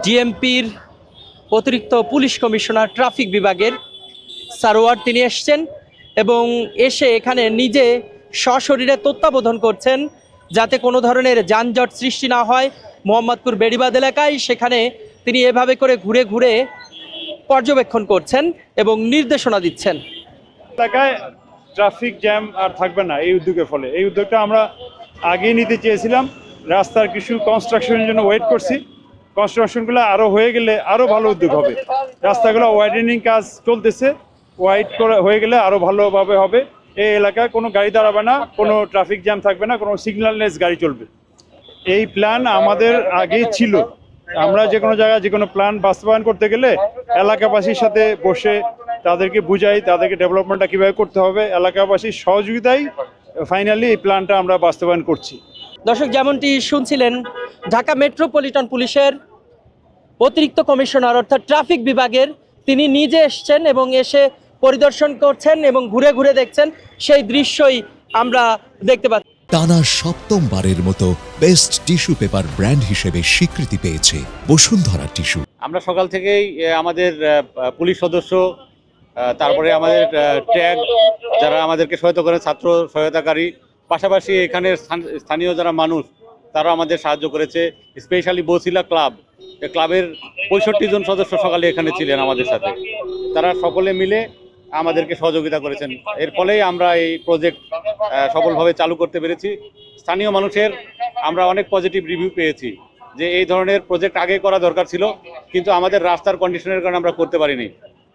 ডিএমপির অতিরিক্ত police commissioner traffic বিভাগের সারোয়ার তিনি এসছেন এবং এসে এখানে নিজে সশরীরে তত্ত্বাবধান করছেন যাতে কোনো ধরনের যানজট সৃষ্টি না হয় মোহাম্মদপুর বেড়িবাঁধ এলাকায়। সেখানে তিনি এভাবে করে ঘুরে ঘুরে পর্যবেক্ষণ করছেন এবং নির্দেশনা দিচ্ছেন। এলাকায় ট্রাফিক জ্যাম আর থাকবে না এই উদ্যোগের ফলে। এই উদ্যোগটা আমরা আগেই নিতে চেয়েছিলাম, রাস্তার কিছু কনস্ট্রাকশনের জন্য ওয়েট করছি। কনস্ট্রাকশনগুলো আরও হয়ে গেলে আরও ভালো উদ্যোগ হবে। রাস্তাগুলো ওয়াইডেনিং কাজ চলতেছে, ওয়াইড করা হয়ে গেলে আরও ভালোভাবে হবে। এই এলাকায় কোনো গাড়ি দাঁড়াবে না, কোনো ট্রাফিক জ্যাম থাকবে না, কোনো সিগন্যাললেস গাড়ি চলবে। এই প্ল্যান আমাদের আগেই ছিল। আমরা যে কোনো জায়গায় যে কোনো প্ল্যান বাস্তবায়ন করতে গেলে এলাকাবাসীর সাথে বসে তাদেরকে বুঝাই, তাদেরকে ডেভেলপমেন্টটা কীভাবে করতে হবে, এলাকাবাসীর সহযোগিতায় ফাইনালি এই প্ল্যানটা আমরা বাস্তবায়ন করছি। দর্শক, যেমনটি শুনছিলেন, ঢাকা মেট্রোপলিটন পুলিশের অতিরিক্ত কমিশনার অর্থাৎ ট্রাফিক বিভাগের তিনি নিজে এসছেন এবং এসে পরিদর্শন করছেন এবং ঘুরে ঘুরে দেখছেন, সেই দৃশ্যই আমরা দেখতে পাচ্ছি। টানা সপ্তমবারের মতো বেস্ট টিস্যু পেপার ব্র্যান্ড হিসেবে স্বীকৃতি পেয়েছে বসুন্ধরা টিস্যু। আমরা সকাল থেকেই আমাদের পুলিশ সদস্য, তারপরে আমাদের ট্যাগ যারা আমাদেরকে সহায়তা করেন, ছাত্র সহায়তাকারী, পাশাপাশি এখানের স্থানীয় যারা মানুষ তারা আমাদের সাহায্য করেছে। স্পেশালি বসিলা ক্লাবের 65 জন সদস্য সকালে এখানে ছিলেন আমাদের সাথে। তারা সকলে মিলে আমাদেরকে সহযোগিতা করেছেন। এর ফলেই আমরা এই প্রজেক্ট সফলভাবে চালু করতে পেরেছি। স্থানীয় মানুষের আমরা অনেক পজিটিভ রিভিউ পেয়েছি যে এই ধরনের প্রজেক্ট আগে করা দরকার ছিল, কিন্তু আমাদের রাস্তার কন্ডিশনের কারণে আমরা করতে পারিনি।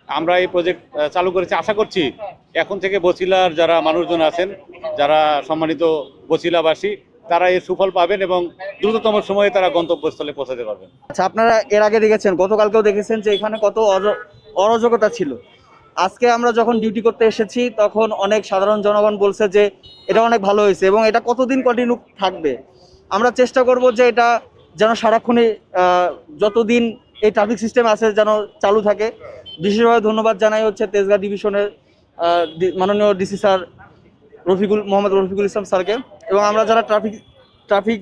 আমরা এই প্রজেক্ট চালু করেছি। আশা করছি এখন থেকে বছিলার যারা মানুষজন আছেন, যারা সম্মানিত বছিলাবাসী, তারা এর সুফল পাবেন এবং দ্রুততম সময়ে তারা গন্তব্যস্থলে পৌঁছাতে পারবেন। আচ্ছা, আপনারা এর আগে দেখেছেন, গতকালকেও দেখেছেন যে এখানে কত অরাজকতা ছিল। আজকে আমরা যখন ডিউটি করতে এসেছি তখন অনেক সাধারণ জনগণ বলছে যে এটা অনেক ভালো হয়েছে এবং এটা কতদিন কন্টিনিউ থাকবে। আমরা চেষ্টা করব যে এটা যেন সারাক্ষণই যতদিন এই ট্রাফিক সিস্টেম আছে যেন চালু থাকে। বিশেষভাবে ধন্যবাদ জানাই হচ্ছে তেজগাঁ ডিভিশনের মাননীয় ডিসি স্যার মোহাম্মদ রফিকুল ইসলাম স্যারকে, এবং আমরা যারা ট্রাফিক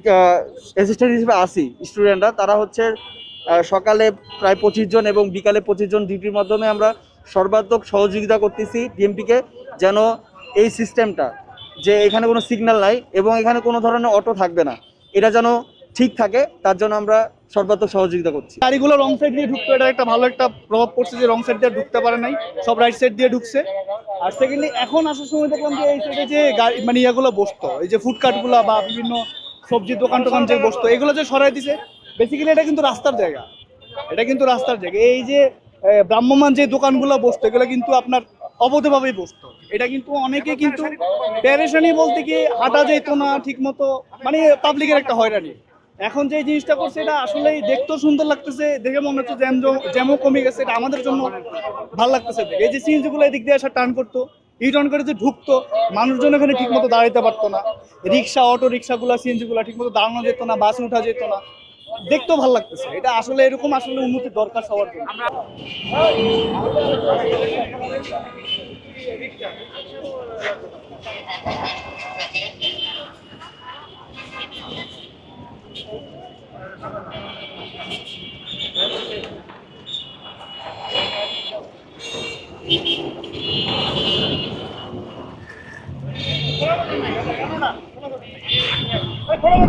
অ্যাসিস্ট্যান্ট হিসেবে আসি স্টুডেন্টরা, তারা হচ্ছে সকালে প্রায় 25 জন এবং বিকালে 25 জন ডিউটির মাধ্যমে আমরা সর্বাত্মক সহযোগিতা করতেছি ডিএমপিকে, যেন এই সিস্টেমটা যে এখানে কোনো সিগন্যাল নাই এবং এখানে কোনো ধরনের অটো থাকবে না, এটা যেন ঠিক থাকে, তার জন্য আমরা সর্বাত্মক সহযোগিতা করছি। গাড়িগুলো রং সাইড দিয়ে ঢুকতো, এটা একটা ভালো একটা প্রভাব পড়ছে যে রং সাইড দিয়ে ঢুকতে পারে নাই, সব রাইট সাইড দিয়ে ঢুকছে। আর সেকেন্ডলি এখন আসার সময় দেখলাম যে এই সাইডে যে গাড়ি মানে ইয়েগুলো বসতো, এই যে ফুডকার্টগুলো বা বিভিন্ন সবজির দোকান যে বসতো, এগুলো যে সরাই দিছে। বেসিক্যালি এটা কিন্তু রাস্তার জায়গা, এই যে ভ্রাম্যমান যে দোকানগুলো বসতো এগুলো কিন্তু আপনার অবৈধভাবেই বসতো। এটা কিন্তু অনেকে কিন্তু প্যারেশানি বলতে কি হাঁটা যেত না ঠিক মতো, মানে পাবলিকের একটা হয়রানি। এখন যে জিনিসটা করছে এটা আসলেই দেখতেও সুন্দর লাগতেছে, দেখে মনে হচ্ছে জ্যামও কমে গেছে, এটা আমাদের জন্য ভালো লাগতেছে। এই যে সিএনজিগুলো এদিক দিয়ে আসা টার্ন করতো, টার্ন করে যে ঢুকতো, মানুষজন এখানে ঠিক মতো দাঁড়াইতে পারতো না। রিক্সা, অটো রিক্সাগুলো, সিএনজিগুলো ঠিক মতো দাঁড়ানো যেত না, বাসে উঠা যেত না, দেখতেও ভালো লাগতেছে। এটা আসলে এরকম আসলে উন্নতি দরকার সবার জন্য। খোলা